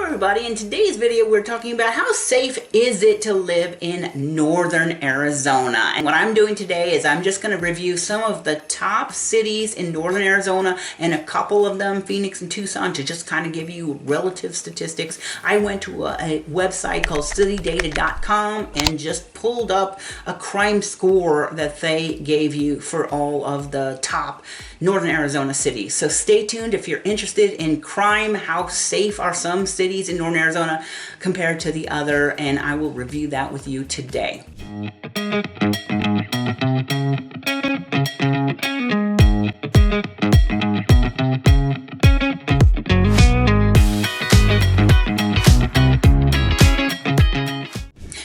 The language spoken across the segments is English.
everybody. In today's video we're talking about how safe is it to live in northern Arizona. And what I'm doing today is I'm just going to review some of the top cities in northern Arizona and a couple of them, Phoenix and Tucson, to just kind of give you relative statistics. I went to a website called citydata.com and just pulled up a crime score that they gave you for all of the top northern Arizona cities. So stay tuned if you're interested in crime, how safe are some cities in northern Arizona compared to the other, and I will review that with you today.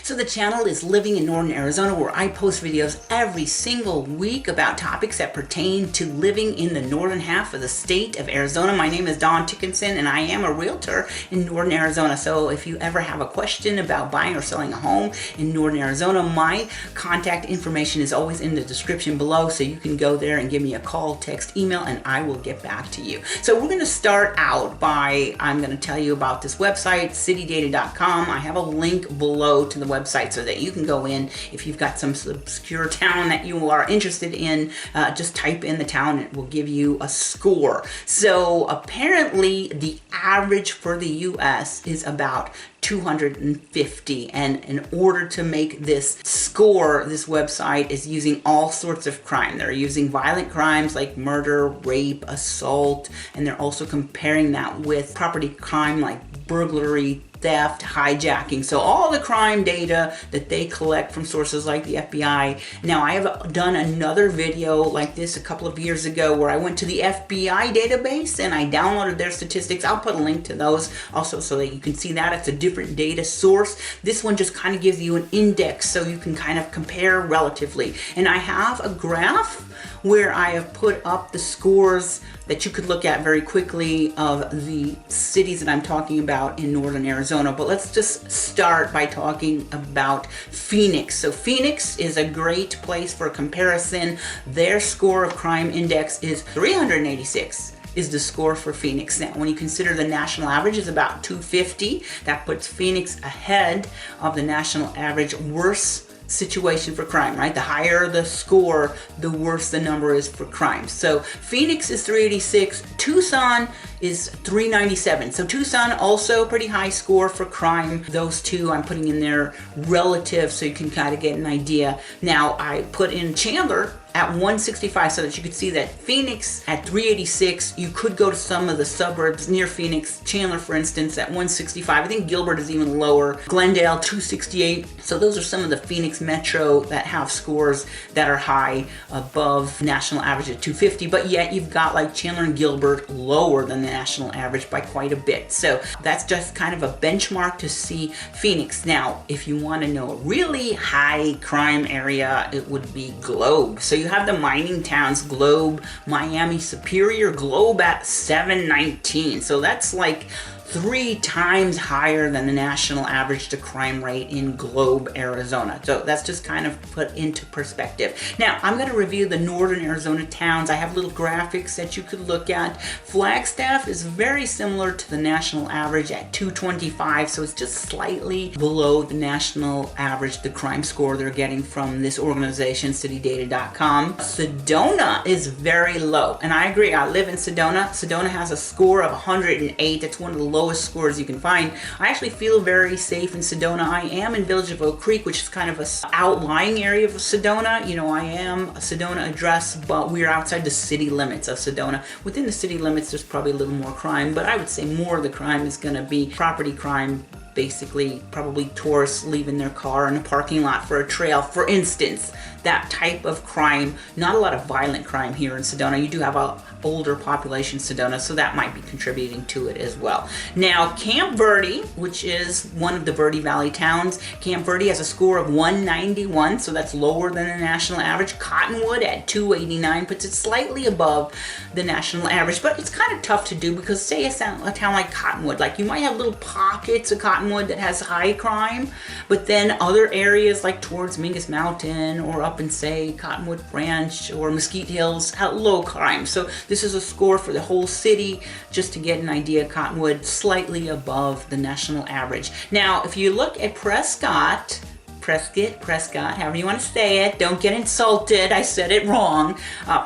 So the channel is Living in Northern Arizona, where I post videos every single week about topics that pertain to living in the northern half of the state of Arizona. My name is Dickenson and I am a realtor in northern Arizona. So if you ever have a question about buying or selling a home in northern Arizona, my contact information is always in the description below, so you can go there and give me a call, text, email, and I will get back to you. So we're going to start out by, I'm going to tell you about this website, citydata.com. I have a link below to the website so that you can go in. If you've got some obscure town that you are interested in, just type in the town and it will give you a score. So apparently the average for the US is about 250, and in order to make this score, this website is using all sorts of crime. They're using violent crimes like murder, rape, assault, and they're also comparing that with property crime like burglary, theft, hijacking. So all the crime data that they collect from sources like the FBI. Now, I have done another video like this a couple of years ago where I went to the FBI database and I downloaded their statistics. I'll put a link to those also so that you can see that. It's a different data source. This one just kind of gives you an index so you can kind of compare relatively. And I have a graph where I have put up the scores that you could look at very quickly of the cities that I'm talking about in northern Arizona. But let's just start by talking about Phoenix. So Phoenix is a great place for comparison. Their score of crime index is 386. Is the score for Phoenix. Now, when you consider the national average is about 250, that puts Phoenix ahead of the national average. Worse situation for crime, right? The higher the score, the worse the number is for crime. So Phoenix is 386, Tucson is 397. So Tucson also pretty high score for crime. Those two I'm putting in there relative so you can kind of get an idea. Now I put in Chandler at 165 so that you could see that Phoenix at 386, you could go to some of the suburbs near Phoenix, Chandler for instance at 165. I think Gilbert is even lower. Glendale 268. So those are some of the Phoenix metro that have scores that are high above national average at 250, but yet you've got like Chandler and Gilbert lower than the national average by quite a bit. So that's just kind of a benchmark to see Phoenix. Now, if you want to know a really high crime area, it would be Globe. So you have the mining towns, Globe, Miami, Superior, Globe at 719. So that's like 3 times higher than the national average to crime rate in Globe, Arizona. So that's just kind of put into perspective. Now, I'm going to review the northern Arizona towns. I have little graphics that you could look at. Flagstaff is very similar to the national average at 225, so it's just slightly below the national average, the crime score they're getting from this organization, citydata.com. Sedona is very low, and I agree. I live in Sedona. Sedona has a score of 108. It's one of the lowest scores you can find. I actually feel very safe in Sedona. I am in Village of Oak Creek, which is kind of a outlying area of Sedona. You know, I am a Sedona address, but we're outside the city limits of Sedona. Within the city limits, there's probably a little more crime, but I would say more of the crime is going to be property crime, basically probably tourists leaving their car in a parking lot for a trail, for instance. That type of crime. Not a lot of violent crime here in Sedona. You do have a older population Sedona, so that might be contributing to it as well. Now, Camp Verde, which is one of the Verde Valley towns, Camp Verde has a score of 191, so that's lower than the national average. Cottonwood at 289 puts it slightly above the national average, but it's kind of tough to do because say a town like Cottonwood, like you might have little pockets of Cottonwood Cottonwood that has high crime, but then other areas like towards Mingus Mountain or up in, say, Cottonwood Branch or Mesquite Hills have low crime. So this is a score for the whole city, just to get an idea. Cottonwood slightly above the national average. Now, if you look at Prescott, however you want to say it, don't get insulted, I said it wrong.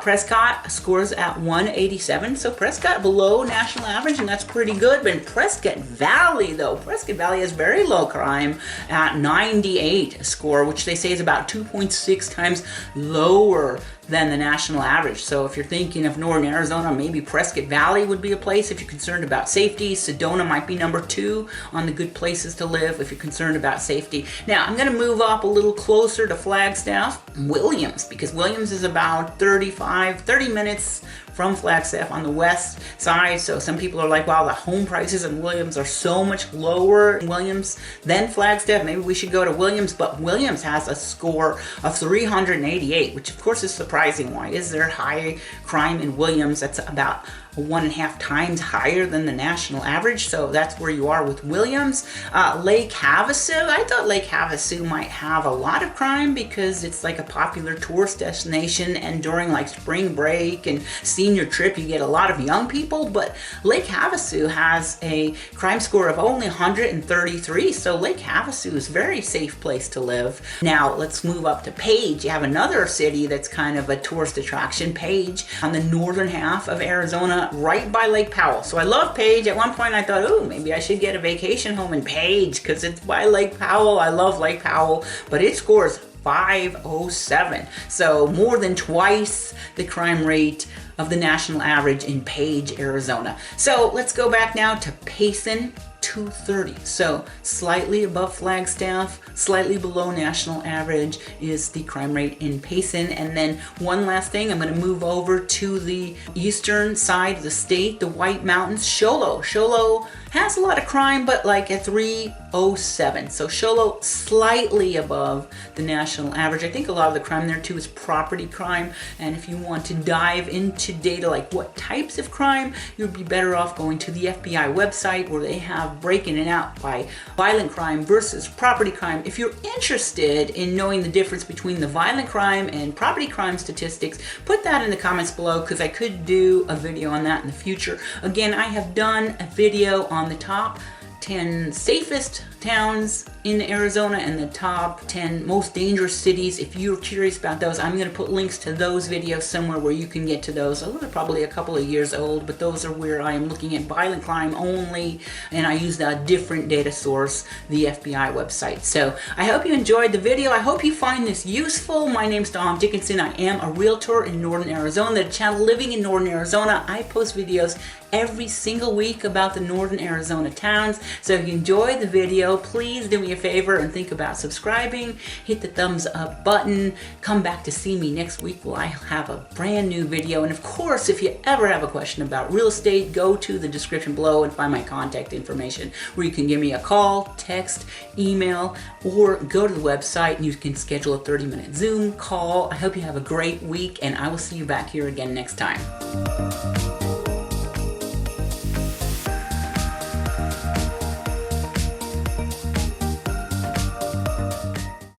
Prescott scores at 187, so Prescott below national average, and that's pretty good. But in Prescott Valley, though, Prescott Valley has very low crime at 98 score, which they say is about 2.6 times lower than the national average. So if you're thinking of northern Arizona, maybe Prescott Valley would be a place if you're concerned about safety. Sedona might be number 2 on the good places to live if you're concerned about safety. Now, I'm going to move up a little closer to Flagstaff, Williams, because Williams is about 30 minutes from Flagstaff on the west side. So some people are like, wow, the home prices in Williams are so much lower in Williams than Flagstaff. Maybe we should go to Williams. But Williams has a score of 388, which of course is surprising. Why is there high crime in Williams? That's about 1.5 times higher than the national average. So that's where you are with Williams. Lake Havasu, I thought Lake Havasu might have a lot of crime because it's like a popular tourist destination, and during like spring break and senior trip you get a lot of young people. But Lake Havasu has a crime score of only 133, so Lake Havasu is a very safe place to live. Now let's move up to Page. You have another city that's kind of a tourist attraction, Page, on the northern half of Arizona, right by Lake Powell. So I love Page. At one point I thought, oh, maybe I should get a vacation home in Page because it's by Lake Powell. I love Lake Powell, but it scores 507. So more than twice the crime rate of the national average in Page, Arizona. So let's go back now to Payson, 230. So slightly above Flagstaff, slightly below national average is the crime rate in Payson. And then one last thing, I'm going to move over to the eastern side of the state, the White Mountains, Show Low. Show Low has a lot of crime, but like at 307. So Show Low slightly above the national average. I think a lot of the crime there too is property crime. And if you want to dive into data like what types of crime, you'd be better off going to the FBI website, where they have breaking it out by violent crime versus property crime. If you're interested in knowing the difference between the violent crime and property crime statistics, put that in the comments below, because I could do a video on that in the future. Again, I have done a video on the top 10 safest towns in Arizona and the top 10 most dangerous cities. If you're curious about those, I'm going to put links to those videos somewhere where you can get to those. They're probably a couple of years old, but those are where I am looking at violent crime only, and I used a different data source, the FBI website. So I hope you enjoyed the video. I hope you find this useful. My name's Dickenson. I am a realtor in northern Arizona, the channel Living in Northern Arizona. I post videos every single week about the northern Arizona towns. So if you enjoyed the video, please do me a favor and think about subscribing. Hit the thumbs up button. Come back to see me next week where I have a brand new video. And of course, if you ever have a question about real estate, go to the description below and find my contact information, where you can give me a call, text, email, or go to the website and you can schedule a 30-minute Zoom call. I hope you have a great week, and I will see you back here again next time.